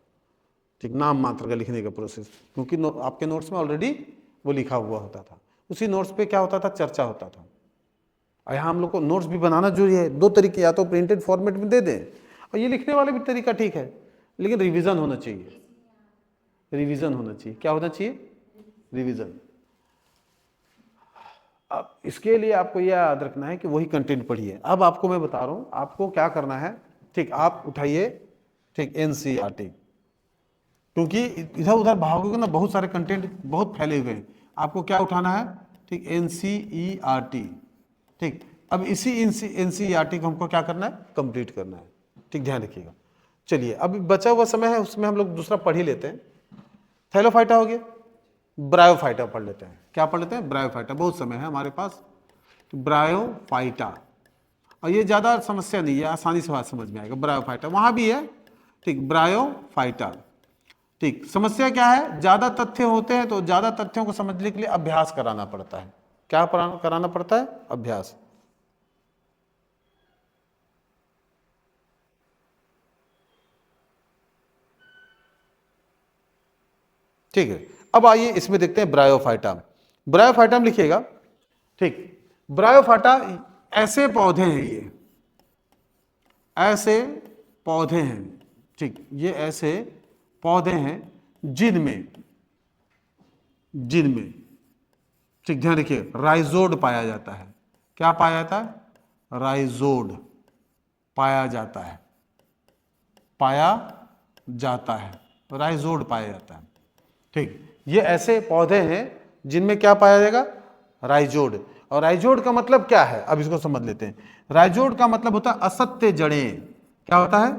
ठीक, नाम मात्र का लिखने का प्रोसेस, क्योंकि आपके नोट्स में ऑलरेडी वो लिखा हुआ होता था। उसी नोट्स पे क्या होता था? चर्चा होता था। और यहाँ हम लोग को नोट्स भी बनाना जरूरी है। 2 तरीके, या तो प्रिंटेड फॉर्मेट में दे दें, और ये लिखने वाला भी तरीका ठीक है, लेकिन रिवीजन होना चाहिए। रिवीजन होना चाहिए। क्या होना चाहिए? रिवीजन। अब इसके लिए आपको यह याद रखना है कि वही कंटेंट पढ़िए। अब आपको मैं बता रहा हूं आपको क्या करना है। ठीक, आप उठाइए, ठीक, एनसीईआरटी, क्योंकि इधर उधर भागोगे ना, बहुत सारे कंटेंट बहुत फैले हुए हैं। आपको क्या उठाना है? ठीक, एनसीईआरटी। ठीक, अब इसी एनसीईआरटी को हमको क्या करना है, कंप्लीट करना है। ठीक, ध्यान रखिएगा। चलिए अभी बचा हुआ समय है उसमें हम लोग दूसरा पढ़ ही लेते हैं। थैलोफाइटा हो गया, ब्रायोफाइटा पढ़ लेते हैं। क्या पढ़ लेते हैं? ब्रायोफाइटा। बहुत समय है हमारे पास। तो ब्रायोफाइटा, और ये ज़्यादा समस्या नहीं है, आसानी से बात समझ में आएगा। ब्रायोफाइटा वहाँ भी है, ठीक, ब्रायोफाइटा। ठीक, समस्या क्या है? ज़्यादा तथ्य होते हैं तो ज़्यादा तथ्यों को समझने के लिए अभ्यास कराना पड़ता है। क्या कराना पड़ता है? अभ्यास। ठीक है, अब आइए इसमें देखते हैं ब्रायोफाइटा। ब्रायोफाइटा में लिखिएगा, ठीक, ब्रायोफाइटा ऐसे पौधे हैं, ये ऐसे पौधे हैं, ठीक, ये ऐसे पौधे हैं जिनमें ठीक, ध्यान रखिए, राइजोड पाया जाता है। क्या पाया जाता है? राइजोड पाया जाता है, राइजोड पाया जाता है। ठीक, ये ऐसे पौधे हैं जिनमें क्या पाया जाएगा? राइजोड। और राइजोड का मतलब क्या है, अब इसको समझ लेते हैं। राइजोड का मतलब होता है असत्य जड़ें। क्या होता है?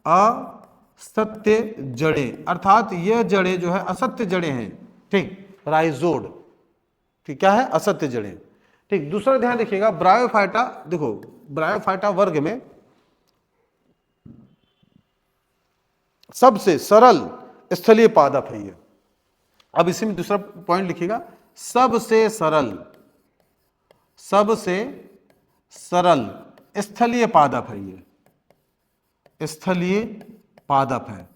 असत्य जड़ें, अर्थात यह जड़ें जो है असत्य जड़ें हैं। ठीक, राइजोड, ठीक, क्या है? असत्य जड़ें। ठीक, दूसरा ध्यान रखिएगा, ब्रायोफाइटा, देखो ब्रायोफाइटा वर्ग में सबसे सरल स्थलीय पादप है ये। अब इसी में दूसरा पॉइंट लिखिएगा, सबसे सरल स्थलीय पादप है ये, स्थलीय पादप है,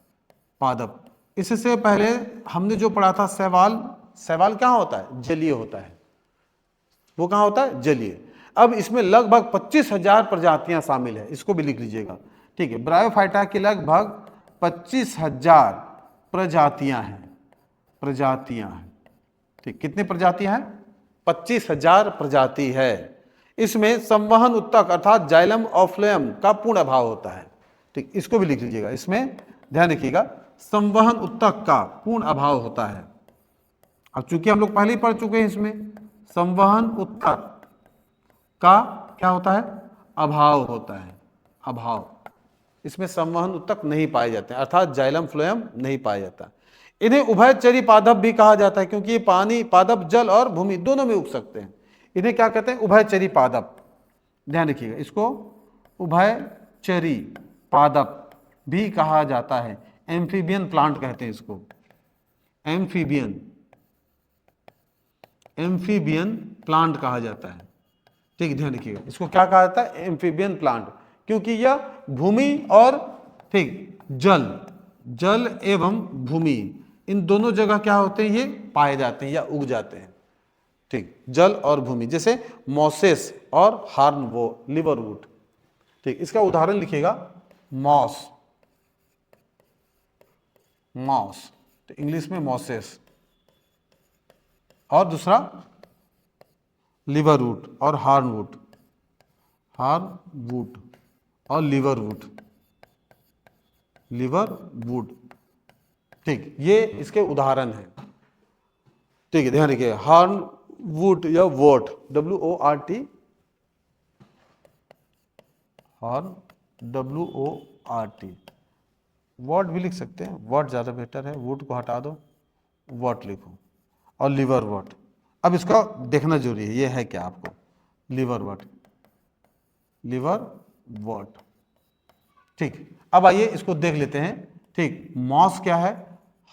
पादप। इससे पहले हमने जो पढ़ा था शैवाल, शैवाल क्या होता है? जलीय होता है। वो कहाँ होता है? जलीय। अब इसमें लगभग 25,000 प्रजातियां शामिल है, इसको भी लिख लीजिएगा। ठीक है, ब्रायोफाइटा की लगभग 25,000 प्रजातियां हैं, ठीक, कितनी प्रजातियां हैं? 25,000 प्रजाति है। इसमें संवहन उत्तक अर्थात जाइलम और फ्लोएम का पूर्ण अभाव होता है। ठीक, इसको भी लिख लीजिएगा, इसमें ध्यान रखिएगा, संवहन उत्तक का पूर्ण अभाव होता है। अब चूंकि हम लोग पहले ही पढ़ चुके हैं, इसमें संवहन उत्तक का क्या होता है? अभाव होता है, अभाव। इसमें संवहन उत्तक नहीं पाए जाते हैं, अर्थात जाइलम फ्लोएम नहीं पाया जाता। इन्हें उभयचरी पादप भी कहा जाता है, क्योंकि ये पानी पादप जल और भूमि दोनों में उग सकते हैं। इन्हें क्या कहते हैं? उभयचरी पादप। ध्यान रखिएगा, इसको उभयचरी पादप भी कहा जाता है। एम्फीबियन प्लांट कहते हैं इसको, एम्फीबियन प्लांट कहा जाता है। ठीक, ध्यान रखिएगा, इसको क्या कहा जाता है? एम्फीबियन प्लांट, क्योंकि यह भूमि और ठीक जल एवं भूमि इन दोनों जगह क्या होते हैं? ये पाए जाते हैं या उग जाते हैं। ठीक, जल और भूमि, जैसे मॉसेस और हार्न वो लिवरवुड। ठीक, इसका उदाहरण लिखिएगा, मॉस, तो इंग्लिश में मॉसेस, और दूसरा लिवरवुड और हार्नवुड और लिवरवुड। ठीक, ये इसके उदाहरण हैं। ठीक है, ध्यान रखिए, हार्नवुड या वॉट, WORT, WORT, वॉट भी लिख सकते हैं, वॉट ज्यादा बेटर है, वुड को हटा दो, वॉट लिखो, और लिवर वॉट। अब इसका देखना जरूरी है, ये है क्या आपको? Liver what. ठीक, अब आइए इसको देख लेते हैं। ठीक, मॉस क्या है,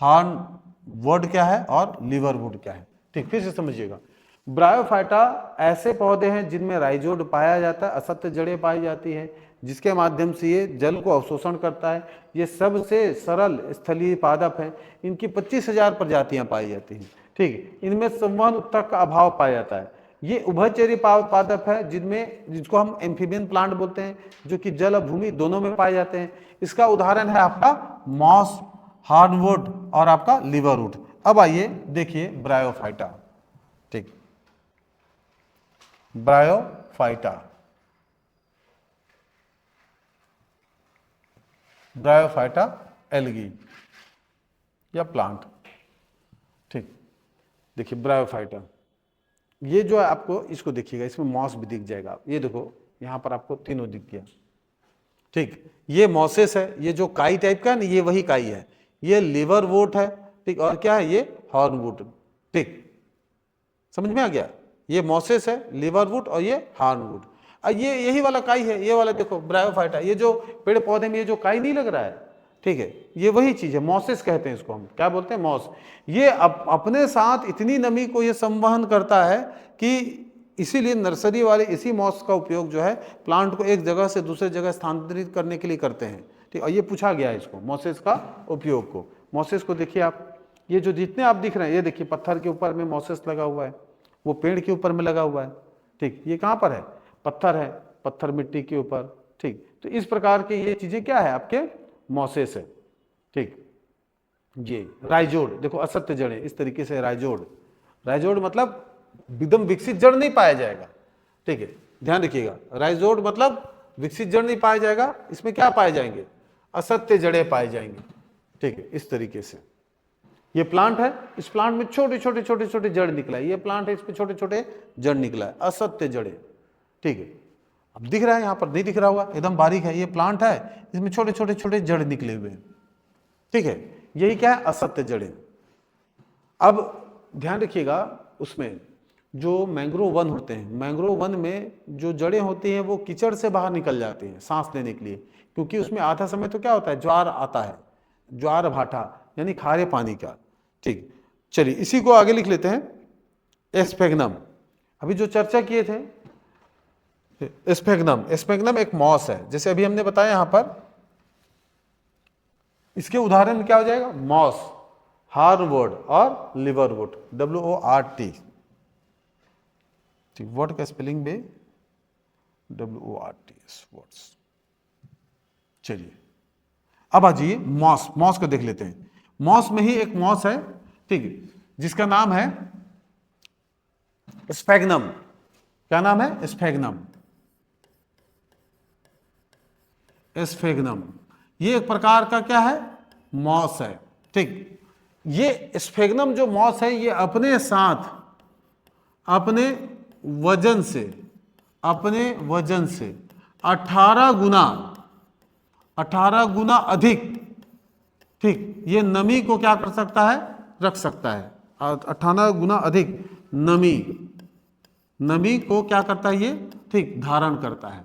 हार्नवुड क्या है, और लिवरवुड क्या है। ठीक, फिर से समझिएगा, ब्रायोफाइटा ऐसे पौधे हैं जिनमें राइजोड पाया जाता है, असत्य जड़ें पाई जाती हैं, जिसके माध्यम से ये जल को अवशोषण करता है। ये सबसे सरल स्थलीय पादप है। इनकी 25,000 प्रजातियां पाई जाती हैं। ठीक, इनमें संवहन उत्तक का अभाव पाया जाता है। ये उभयचरी पादप है, जिसको हम एम्फीबियन प्लांट बोलते हैं, जो कि जल और भूमि दोनों में पाए जाते हैं। इसका उदाहरण है आपका मॉस, हार्नवुड और आपका लिवरवुड। अब आइए देखिए ब्रायोफाइटा। ठीक, ब्रायोफाइटा एल्गी या प्लांट। ठीक, देखिए ब्रायोफाइटा, ये जो है आपको इसको देखिएगा, इसमें मॉस भी दिख जाएगा। ये देखो यहाँ पर आपको तीनों दिख गया, ठीक। ये मॉसेस है, ये जो काई टाइप का है ना, ये वही काई है। ये लिवरवुड है, ठीक। और क्या है, ये हॉर्नवुड, ठीक। समझ में आ गया? ये मॉसेस है, लिवरवुड और ये हॉर्नवुड। ये यही वाला काई है, ये वाला देखो ब्रायोफाइटा। ये जो पेड़ पौधे में ये जो काई नहीं लग रहा है, ठीक है, ये वही चीज है, मॉसेस कहते हैं इसको। हम क्या बोलते हैं, मॉस। ये अपने साथ इतनी नमी को ये संवहन करता है कि इसीलिए नर्सरी वाले इसी मॉस का उपयोग जो है प्लांट को एक जगह से दूसरे जगह स्थानांतरित करने के लिए करते हैं, ठीक। और ये पूछा गया है इसको, मॉसेस का उपयोग को। मॉसेस को देखिए आप, ये जो जितने आप दिख रहे हैं, ये देखिए पत्थर के ऊपर में मॉसेस लगा हुआ है, वो पेड़ के ऊपर में लगा हुआ है, ठीक। ये कहाँ पर है, पत्थर है, पत्थर मिट्टी के ऊपर, ठीक। तो इस प्रकार के ये चीजें क्या है, आपके मॉसेस है, ठीक। ये राइजोड़ देखो, असत्य जड़ें इस तरीके से, राइजोड़। राइजोड़ मतलब एकदम विकसित जड़ नहीं पाया जाएगा, ठीक है, ध्यान रखिएगा। राइजोड़ मतलब विकसित जड़ नहीं पाया जाएगा, इसमें क्या पाए जाएंगे, असत्य जड़ें पाए जाएंगे, ठीक है, इस तरीके से। ये प्लांट है, इस प्लांट में छोटे छोटे छोटे छोटे जड़ निकला है। ये प्लांट है, इसमें छोटे छोटे जड़ निकला है, असत्य जड़ें, ठीक है। अब दिख रहा है, यहाँ पर नहीं दिख रहा होगा, एकदम बारीक है। ये प्लांट है, इसमें छोटे छोटे छोटे जड़ निकले हुए हैं, ठीक है। यही क्या है, असत्य जड़ें। अब ध्यान रखिएगा, उसमें जो मैंग्रोव वन होते हैं, मैंग्रोव वन में जो जड़ें होती हैं वो कीचड़ से बाहर निकल जाती हैं सांस लेने के लिए, क्योंकि उसमें आधा समय तो क्या होता है, ज्वार आता है, ज्वार भाटा यानी खारे पानी का, ठीक। चलिए इसी को आगे लिख लेते हैं। स्फेग्नम, अभी जो चर्चा किए थे, स्फेग्नम। स्फेग्नम एक मॉस है, जैसे अभी हमने बताया यहां पर, इसके उदाहरण में क्या हो जाएगा, मॉस, हार्नवुड और लिवरवुड, WORT, ठीक। वर्ड का स्पेलिंग भी WORT, वर्ड्स। चलिए अब आ जाइए मॉस। मॉस को देख लेते हैं। मॉस में ही एक मॉस है, ठीक, जिसका नाम है स्फेग्नम। क्या नाम है, स्फेग्नम। स्फेग्नम ये एक प्रकार का क्या है, मॉस है, ठीक। ये स्फेग्नम जो मॉस है, ये अपने साथ अपने वजन से 18 गुना अधिक, ठीक, ये नमी को क्या कर सकता है, रख सकता है। 18 गुना अधिक नमी को क्या करता है ये, ठीक, धारण करता है,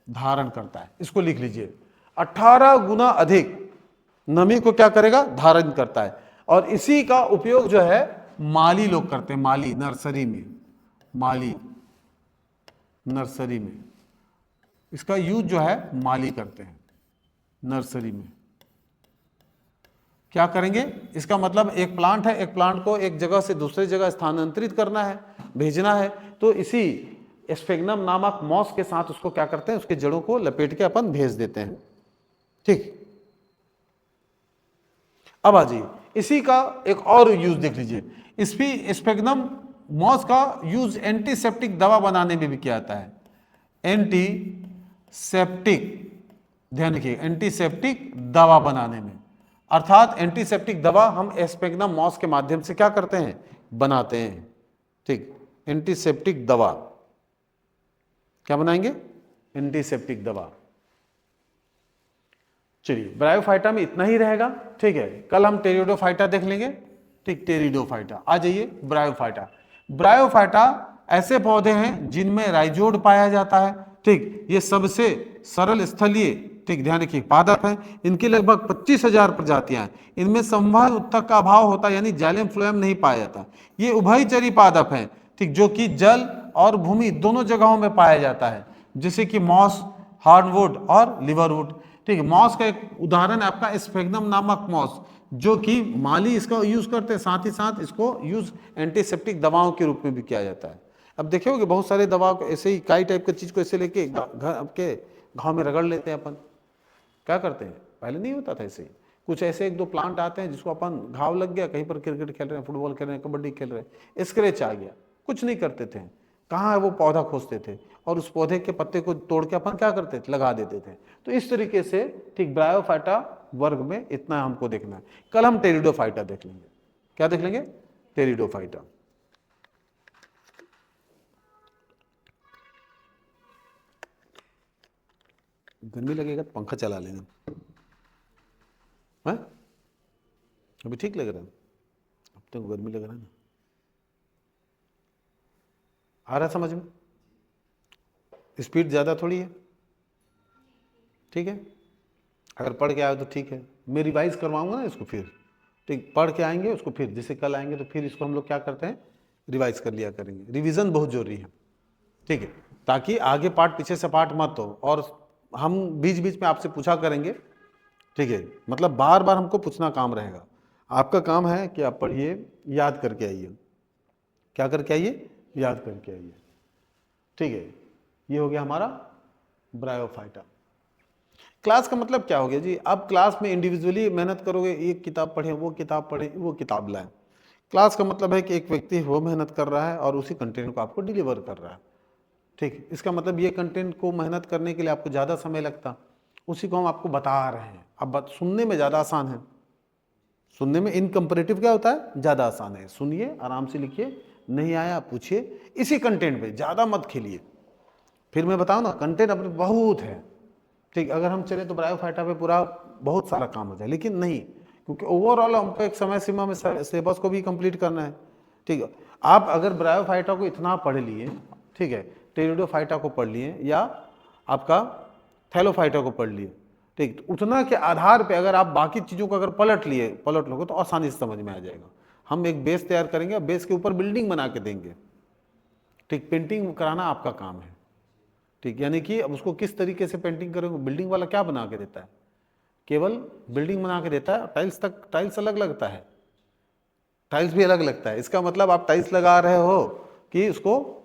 धारण करता है। इसको लिख लीजिए, 18 गुना अधिक नमी को क्या करेगा, धारण करता है। और इसी का उपयोग जो है माली लोग करते हैं, माली नर्सरी में, माली नर्सरी में इसका यूज जो है माली करते हैं नर्सरी में। क्या करेंगे, इसका मतलब एक प्लांट है, एक प्लांट को एक जगह से दूसरी जगह स्थानांतरित करना है, भेजना है, तो इसी स्फेग्नम नामक मॉस के साथ उसको क्या करते हैं, उसके जड़ों को लपेट के अपन भेज देते हैं, ठीक। अब आ जाइए, इसी का एक और यूज देख लीजिए। स्फेग्नम मॉस का यूज एंटीसेप्टिक दवा बनाने में भी किया जाता है। एंटीसेप्टिक, ध्यान रखिए, एंटीसेप्टिक दवा बनाने में, अर्थात एंटीसेप्टिक दवा हम स्फेग्नम मॉस के माध्यम से क्या करते हैं, बनाते हैं, ठीक। एंटीसेप्टिक दवा क्या बनाएंगे, एंटीसेप्टिक दवा। चलिए ब्रायोफाइटा में इतना ही रहेगा, ठीक है। कल हम टेरिडोफाइटा देख लेंगे, ठीक। टेरिडोफाइटा, आ जाइए ब्रायोफाइटा। ब्रायोफाइटा ऐसे पौधे हैं जिनमें राइजोड पाया जाता है, ठीक। ये सबसे सरल स्थलीय, ठीक, ध्यान रखिए, पादप है। इनकी लगभग 25,000 प्रजातियां हैं। इनमें संवहन उत्तक का अभाव होता है, यानी जाइलम फ्लोएम नहीं पाया जाता। ये उभयचरी पादप है, ठीक, जो कि जल और भूमि दोनों जगहों में पाया जाता है, जैसे कि मॉस, हार्डवुड और लिवरवुड, ठीक है। मॉस का एक उदाहरण है आपका स्फेग्नम नामक मॉस, जो कि माली इसका यूज करते हैं, साथ ही साथ इसको यूज एंटीसेप्टिक दवाओं के रूप में भी किया जाता है। अब देखिए बहुत सारे दवा को ऐसे ही काई टाइप की चीज को ऐसे लेके आपके घाव में रगड़ लेते हैं अपन, क्या करते हैं, पहले नहीं होता था ऐसे ही। कुछ ऐसे एक दो प्लांट आते हैं जिसको अपन घाव लग गया, कहीं पर क्रिकेट खेल रहे हैं, फुटबॉल खेल रहे हैं, कबड्डी खेल रहे हैं, स्क्रैच आ गया, कुछ नहीं करते थे, कहाँ है वो पौधा खोजते थे और उस पौधे के पत्ते को तोड़ के अपन क्या करते थे, लगा देते थे। तो इस तरीके से, ठीक, ब्रायोफाइटा वर्ग में इतना हमको देखना है। कल हम टेरिडोफाइटा देख लेंगे। क्या देख लेंगे, टेरिडोफाइटा। गर्मी लगेगा तो पंखा चला लेना, है? अभी ठीक लग रहा है? अब तो गर्मी लग रहा है ना, आ रहा समझ में? स्पीड ज़्यादा थोड़ी है, ठीक है। अगर पढ़ के आए तो ठीक है, मैं रिवाइज करवाऊंगा ना इसको फिर, ठीक। पढ़ के आएंगे उसको फिर, जैसे कल आएंगे तो फिर इसको हम लोग क्या करते हैं, रिवाइज कर लिया करेंगे। रिवीजन बहुत जरूरी है, ठीक है, ताकि आगे पार्ट पीछे से पार्ट मत हो। और हम बीच बीच में आपसे पूछा करेंगे, ठीक है, मतलब बार बार हमको पूछना काम रहेगा। आपका काम है कि आप पढ़िए, याद करके आइए। क्या करके आइए? याद करके आइए, ठीक है। ये हो गया हमारा ब्रायोफाइटा। क्लास का मतलब क्या हो गया जी? अब क्लास में इंडिविजुअली मेहनत करोगे, एक किताब पढ़ें, वो किताब पढ़ें, वो किताब लाएं। क्लास का मतलब है कि एक व्यक्ति वो मेहनत कर रहा है और उसी कंटेंट को आपको डिलीवर कर रहा है, ठीक। इसका मतलब ये कंटेंट को मेहनत करने के लिए आपको ज़्यादा समय लगता, उसी को हम आपको बता रहे हैं। अब बात सुनने में ज़्यादा आसान है, सुनने में इन कंपेरेटिव क्या होता है, ज़्यादा आसान है। सुनिए, आराम से लिखिए, नहीं आया पूछिए, इसी कंटेंट पे ज़्यादा मत खेलिए। फिर मैं बताऊँ ना, कंटेंट अपने बहुत है, ठीक। अगर हम चले तो ब्रायोफाइटा पे पूरा बहुत सारा काम हो जाए, लेकिन नहीं, क्योंकि ओवरऑल हमको एक समय सीमा में सिलेबस को भी कंप्लीट करना है, ठीक है। आप अगर ब्रायोफाइटा को इतना पढ़ लिए, ठीक है, टेरिडोफाइटा को पढ़ लिए या आपका थैलोफाइटा को पढ़ लिए, ठीक, तो उतना के आधार पे अगर आप बाकी चीज़ों को अगर पलट लोगे तो आसानी से समझ में आ जाएगा। हम एक बेस तैयार करेंगे, बेस के ऊपर बिल्डिंग बना के देंगे, ठीक। पेंटिंग कराना आपका काम है, ठीक। यानी कि अब उसको किस तरीके से पेंटिंग करेंगे, बिल्डिंग वाला क्या बना के देता है, केवल बिल्डिंग बना के देता है। टाइल्स अलग लगता है, टाइल्स भी अलग लगता है। इसका मतलब आप टाइल्स लगा रहे हो कि उसको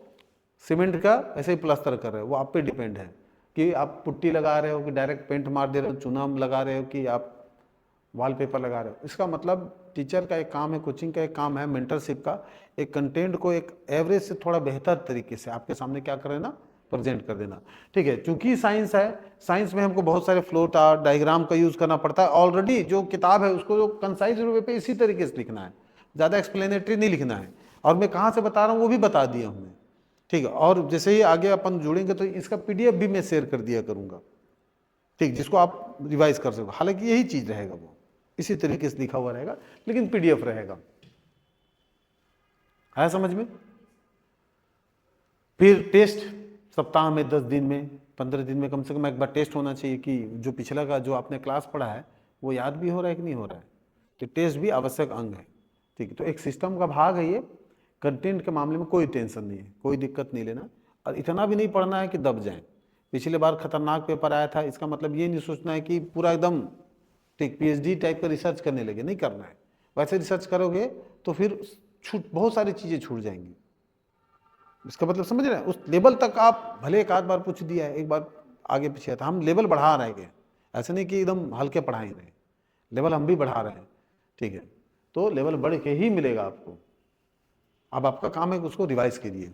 सीमेंट का ऐसे ही प्लास्टर कर रहे हो, वो आप पे डिपेंड है कि आप पुट्टी लगा रहे हो कि डायरेक्ट पेंट मार दे रहे हो, चूना लगा रहे हो कि आप वॉलपेपर लगा रहे हो। इसका मतलब टीचर का एक काम है, कोचिंग का एक काम है, मेंटरशिप का, एक कंटेंट को एक एवरेज से थोड़ा बेहतर तरीके से आपके सामने क्या कर देना, प्रेजेंट कर देना, ठीक है। चूंकि साइंस है, साइंस में हमको बहुत सारे फ्लो चार्ट, डायग्राम का यूज करना पड़ता है। ऑलरेडी जो किताब है उसको जो कंसाइज वे पे इसी तरीके से लिखना है, ज़्यादा एक्सप्लेनेटरी नहीं लिखना है। और मैं कहाँ से बता रहा हूँ वो भी बता दिया हमने, ठीक है। और जैसे ही आगे अपन जुड़ेंगे तो इसका PDF भी मैं शेयर कर दिया करूँगा, ठीक, जिसको आप रिवाइज कर सको। हालांकि यही चीज़ रहेगा, वो इसी तरीके से लिखा हुआ रहेगा, लेकिन PDF रहेगा। है समझ में? फिर टेस्ट, सप्ताह में 10 दिन में 15 दिन में कम से कम एक बार टेस्ट होना चाहिए कि जो पिछला का जो आपने क्लास पढ़ा है वो याद भी हो रहा है कि नहीं हो रहा है। तो टेस्ट भी आवश्यक अंग है, ठीक है। तो एक सिस्टम का भाग है ये। कंटेंट के मामले में कोई टेंशन नहीं है, कोई दिक्कत नहीं लेना, और इतना भी नहीं पढ़ना है कि दब जाए। पिछले बार खतरनाक पेपर आया था, इसका मतलब ये नहीं सोचना है कि पूरा एकदम ठीक PhD टाइप का रिसर्च करने लगे, नहीं करना है। वैसे रिसर्च करोगे तो फिर बहुत सारी चीज़ें छूट जाएंगी। इसका मतलब समझ रहे हैं? उस लेवल तक आप भले एक आध बार पूछ दिया है, एक बार आगे पीछे था, हम लेवल बढ़ा रहे हैं, ऐसे नहीं कि एकदम हल्के पढ़ा ही रहे, लेवल हम भी बढ़ा रहे हैं, ठीक है। तो लेवल बढ़ के ही मिलेगा आपको। अब आपका काम है कि उसको रिवाइज कीजिए।